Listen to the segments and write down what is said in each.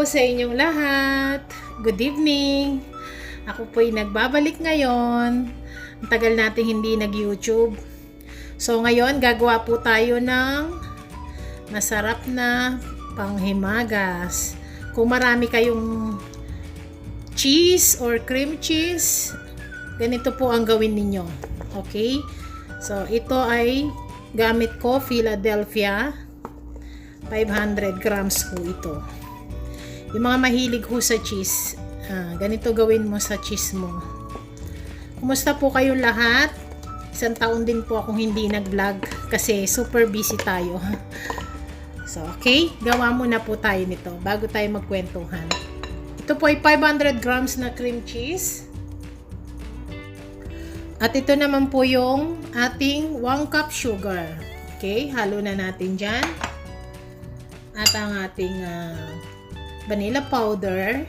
sa inyong lahat. Good evening. Ako po'y nagbabalik ngayon. Ang tagal natin hindi nag-YouTube. So ngayon, gagawa po tayo ng masarap na panghimagas. Kung marami kayong cheese or cream cheese, ganito po ang gawin ninyo. Okay? So ito ay gamit ko Philadelphia. 500 grams po ito. Yung mga mahilig ho sa cheese, ganito gawin mo sa cheese mo. Kumusta po kayong lahat? Isang taon din po akong hindi nag-vlog kasi super busy tayo. So, okay, gawa muna po tayo nito bago tayo magkwentuhan. Ito po ay 500 grams na cream cheese. At ito naman po yung ating 1 cup sugar. Okay, halo na natin dyan. At ang ating vanilla powder.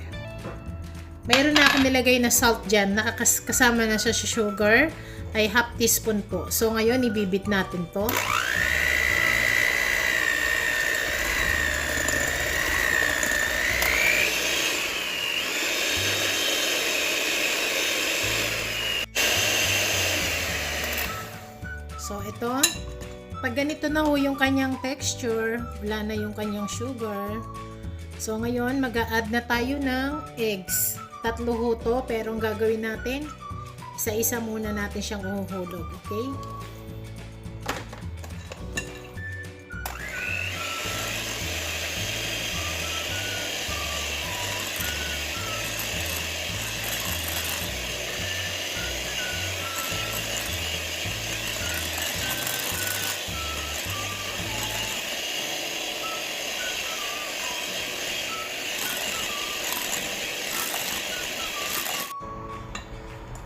Mayroon na akong nilagay na salt dyan. Kasama na siya sa sugar. Ay half teaspoon po. So ngayon, ibibit natin to. So ito. Pag ganito na ho yung kanyang texture, wala na yung kanyang sugar. So ngayon, mag-a-add na tayo ng eggs. 3 ho to, pero ang gagawin natin, isa-isa muna natin siyang uhuhulog. Okay?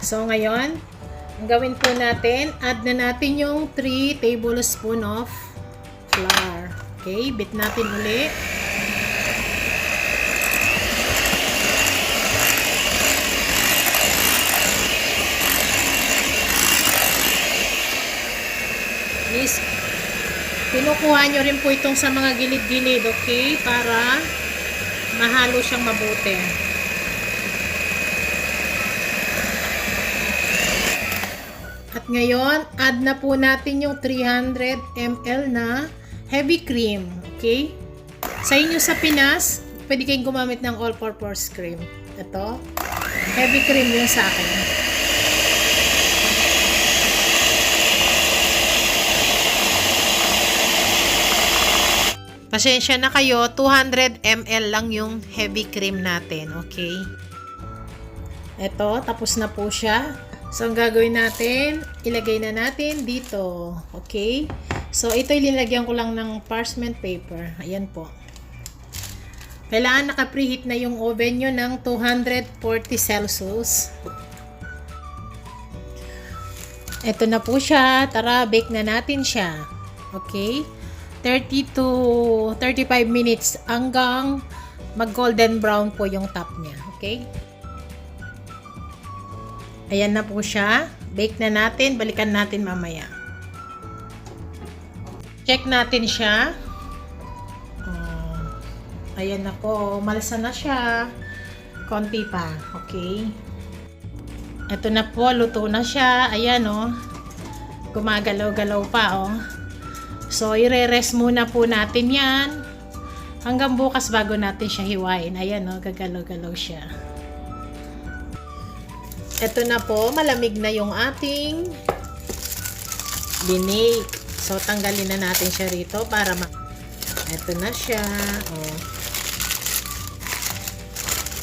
So ngayon, ang gawin po natin, add na natin yung 3 tablespoon of flour. Okay, bit natin uli. Please, kinukuha nyo rin po itong sa mga gilid-gilid, okay? Para mahalo siyang mabuti. At ngayon, add na po natin yung 300 ml na heavy cream. Okay? Sa inyo sa Pinas, pwede kayong gumamit ng all-purpose cream. Ito. Heavy cream yun sa akin. Pasensya na kayo, 200 ml lang yung heavy cream natin. Okay? Ito, tapos na po siya. So, ang gagawin natin, ilagay na natin dito. Okay? So, ito ilalagyan ko lang ng parchment paper. Ayan po. Kailangan naka-preheat na yung oven nyo ng 240 Celsius. Ito na po siya. Tara, bake na natin siya. Okay? 30 to 35 minutes hanggang mag-golden brown po yung top niya. Okay? Ayan na po siya. Bake na natin. Balikan natin mamaya. Check natin siya. Ayan na po. Malasa na siya. Konti pa. Okay. Ito na po. Luto na siya. Ayan o. Gumagalaw-galaw pa o. So, i-rest muna po natin yan. Hanggang bukas bago natin siya hiwain. Ayan o. Gagalaw-galaw siya. Ito na po, malamig na yung ating binake. So, tanggalin na natin siya rito para ito na siya. Oh.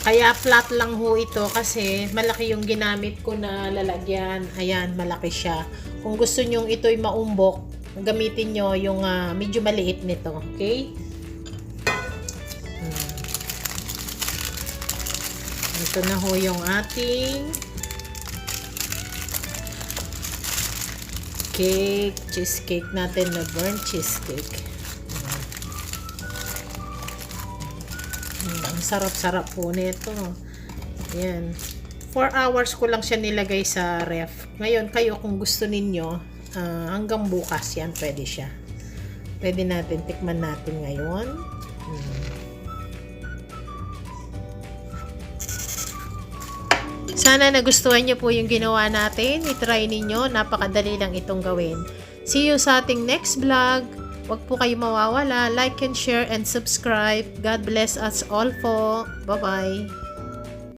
Kaya flat lang ho ito kasi malaki yung ginamit ko na lalagyan. Ayan, malaki siya. Kung gusto nyong ito'y maumbok, gamitin nyo yung medyo maliit nito. Okay? Ito na ho yung ating cake, cheesecake natin na burnt cheesecake. Ang sarap-sarap po nito. Ayan. 4 hours ko lang siya nilagay sa ref. Ngayon, kayo kung gusto ninyo, hanggang bukas yan, pwede siya. Pwede natin, tikman natin ngayon. Sana nagustuhan niyo po yung ginawa natin. I-try ninyo. Napakadali lang itong gawin. See you sa ating next vlog. Huwag po kayo mawawala. Like and share and subscribe. God bless us all po. Bye-bye.